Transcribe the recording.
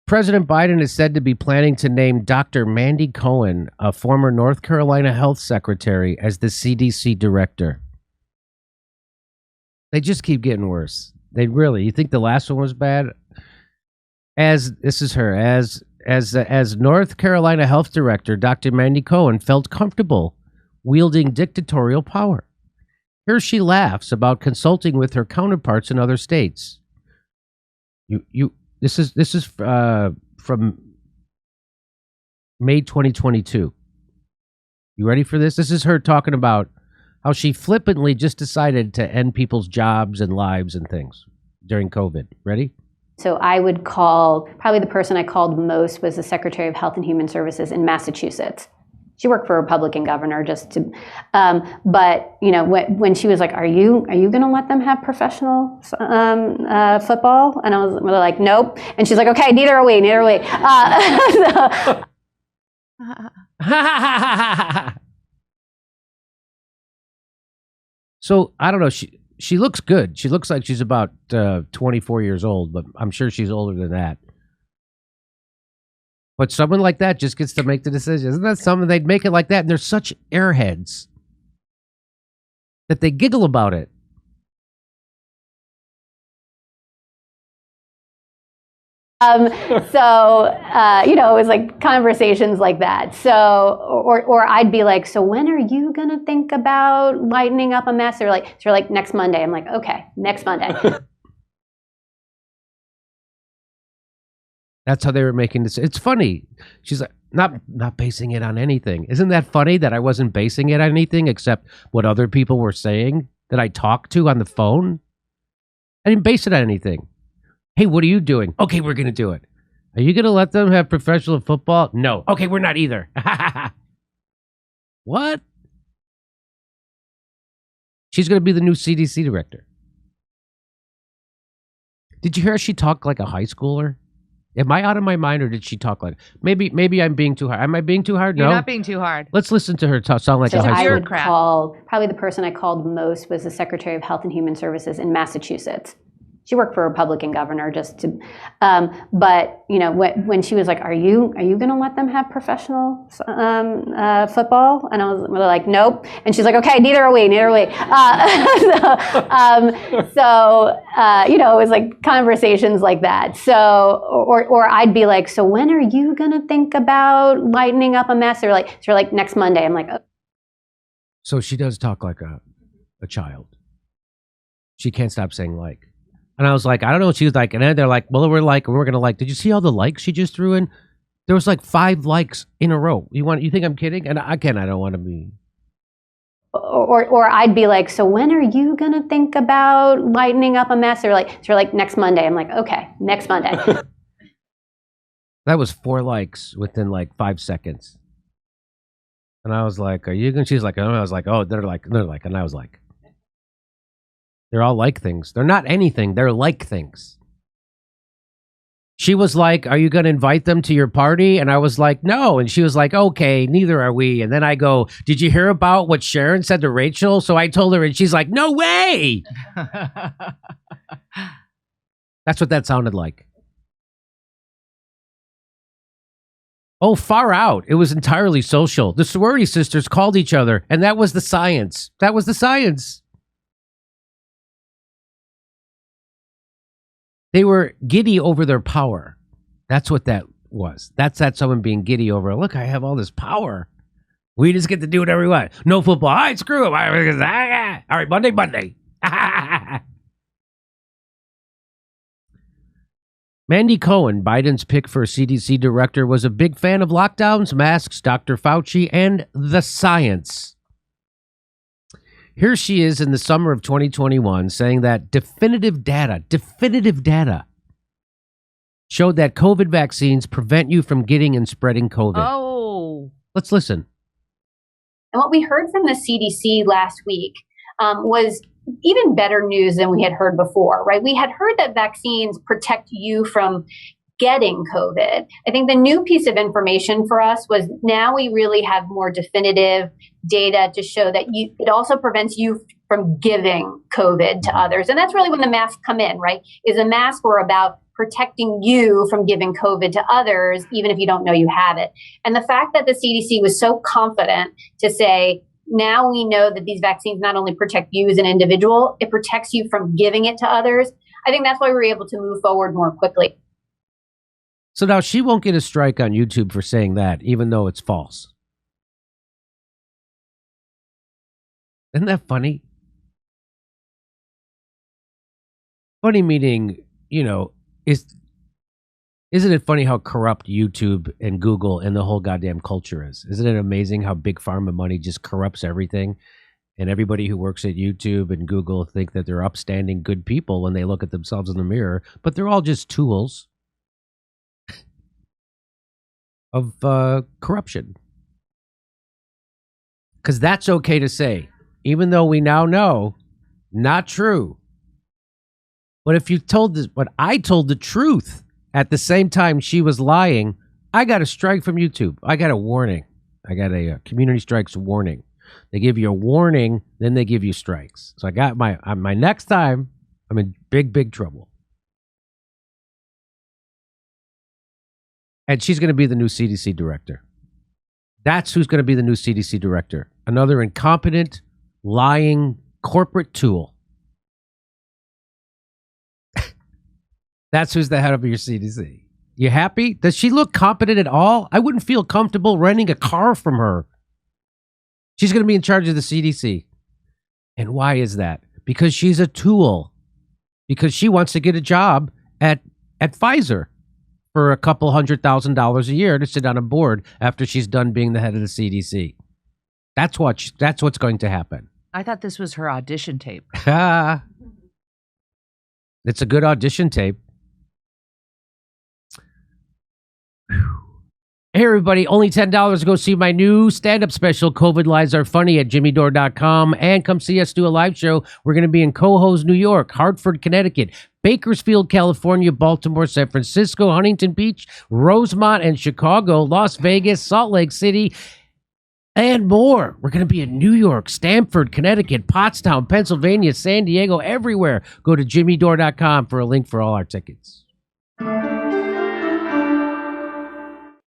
President Biden is said to be planning to name Dr. Mandy Cohen, a former North Carolina health secretary, as the CDC director. They just keep getting worse. They really. You think the last one was bad? As North Carolina health director, Dr. Mandy Cohen felt comfortable wielding dictatorial power. Here she laughs about consulting with her counterparts in other states. This is from May 2022. You ready for this? This is her talking about how she flippantly just decided to end people's jobs and lives and things during COVID. Ready? So I would call, probably the person I called most was the Secretary of Health and Human Services in Massachusetts. She worked for a Republican governor but you know, when she was like, are you going to let them have professional football? And I was really like, nope. And she's like, okay, neither are we. So I don't know. She looks good. She looks like she's about 24 years old, but I'm sure she's older than that. But someone like that just gets to make the decision. Isn't that something? They'd make it like that, and they're such airheads that they giggle about it. You know, it was like conversations like that. So, or I'd be like, so when are you going to think about lightening up a mess? They're like, next Monday. I'm like, okay, next Monday. That's how they were making this. It's funny. She's like, not basing it on anything. Isn't that funny that I wasn't basing it on anything except what other people were saying that I talked to on the phone? I didn't base it on anything. Hey, what are you doing? Okay, we're going to do it. Are you going to let them have professional football? No. Okay, we're not either. What? She's going to be the new CDC director. Did you hear she talk like a high schooler? Am I out of my mind, or did she talk like... Maybe I'm being too hard. Am I being too hard? You're no? not being too hard. Let's listen to her sound like a high schooler. I would call... Probably the person I called most was the Secretary of Health and Human Services in Massachusetts. She worked for a Republican governor but you know, when she was like, are you going to let them have professional football? And I was really like, nope. And she's like, okay, neither are we. You know, it was like conversations like that. So, or I'd be like, so when are you going to think about lightening up a mess? They're like next Monday. I'm like, oh. So she does talk like a child. She can't stop saying like. And I was like, I don't know what she was like. And then they're like, well, we're going to like, did you see all the likes she just threw in? There was like 5 likes in a row. You think I'm kidding? And I don't want to be. Or I'd be like, so when are you going to think about lightening up a mess? They're like next Monday. I'm like, okay, next Monday. That was 4 likes within like 5 seconds. And I was like, are you going to? She's like, oh, I was like, oh, they're like, and I was like. They're all like things. They're not anything. They're like things. She was like, are you going to invite them to your party? And I was like, no. And she was like, okay, neither are we. And then I go, did you hear about what Sharon said to Rachel? So I told her, and she's like, no way. That's what that sounded like. Oh, far out. It was entirely social. The sorority sisters called each other, and that was the science. That was the science. They were giddy over their power. That's what that was. That's someone being giddy over, look, I have all this power. We just get to do whatever we want. No football. All right, screw them. All right, Monday. Mandy Cohen, Biden's pick for CDC director, was a big fan of lockdowns, masks, Dr. Fauci, and the science. Here she is in the summer of 2021 saying that definitive data showed that COVID vaccines prevent you from getting and spreading COVID. Oh. Let's listen. And what we heard from the CDC last week was even better news than we had heard before, right? We had heard that vaccines protect you from getting COVID. I think the new piece of information for us was now we really have more definitive data to show that it also prevents you from giving COVID to others. And that's really when the masks come in, right? Is a mask were about protecting you from giving COVID to others, even if you don't know you have it. And the fact that the CDC was so confident to say, now we know that these vaccines not only protect you as an individual, it protects you from giving it to others. I think that's why we were able to move forward more quickly. So now she won't get a strike on YouTube for saying that, even though it's false. Isn't that funny? Funny meaning, you know, isn't it funny how corrupt YouTube and Google and the whole goddamn culture is? Isn't it amazing how big pharma money just corrupts everything? And everybody who works at YouTube and Google think that they're upstanding good people when they look at themselves in the mirror, but they're all just tools of corruption. Because that's okay to say, even though we now know not true. But if you told this, but I told the truth at the same time she was lying, I got a strike from YouTube. I got a warning. I got a community strikes warning. They give you a warning, then they give you strikes. So I got my next time, I'm in big trouble. And she's going to be the new CDC director. That's who's going to be the new CDC director. Another incompetent, lying corporate tool. That's who's the head of your CDC. You happy? Does she look competent at all? I wouldn't feel comfortable renting a car from her. She's going to be in charge of the CDC. And why is that? Because she's a tool. Because she wants to get a job at Pfizer for a couple $100,000 a year to sit on a board after she's done being the head of the CDC. That's what's going to happen. I thought this was her audition tape. It's a good audition tape. Hey, everybody, only $10 to go see my new stand-up special, COVID Lies Are Funny, at jimmydore.com. And come see us do a live show. We're going to be in Cohoes, New York, Hartford, Connecticut, Bakersfield, California, Baltimore, San Francisco, Huntington Beach, Rosemont, and Chicago, Las Vegas, Salt Lake City, and more. We're going to be in New York, Stamford, Connecticut, Pottstown, Pennsylvania, San Diego, everywhere. Go to jimmydore.com for a link for all our tickets.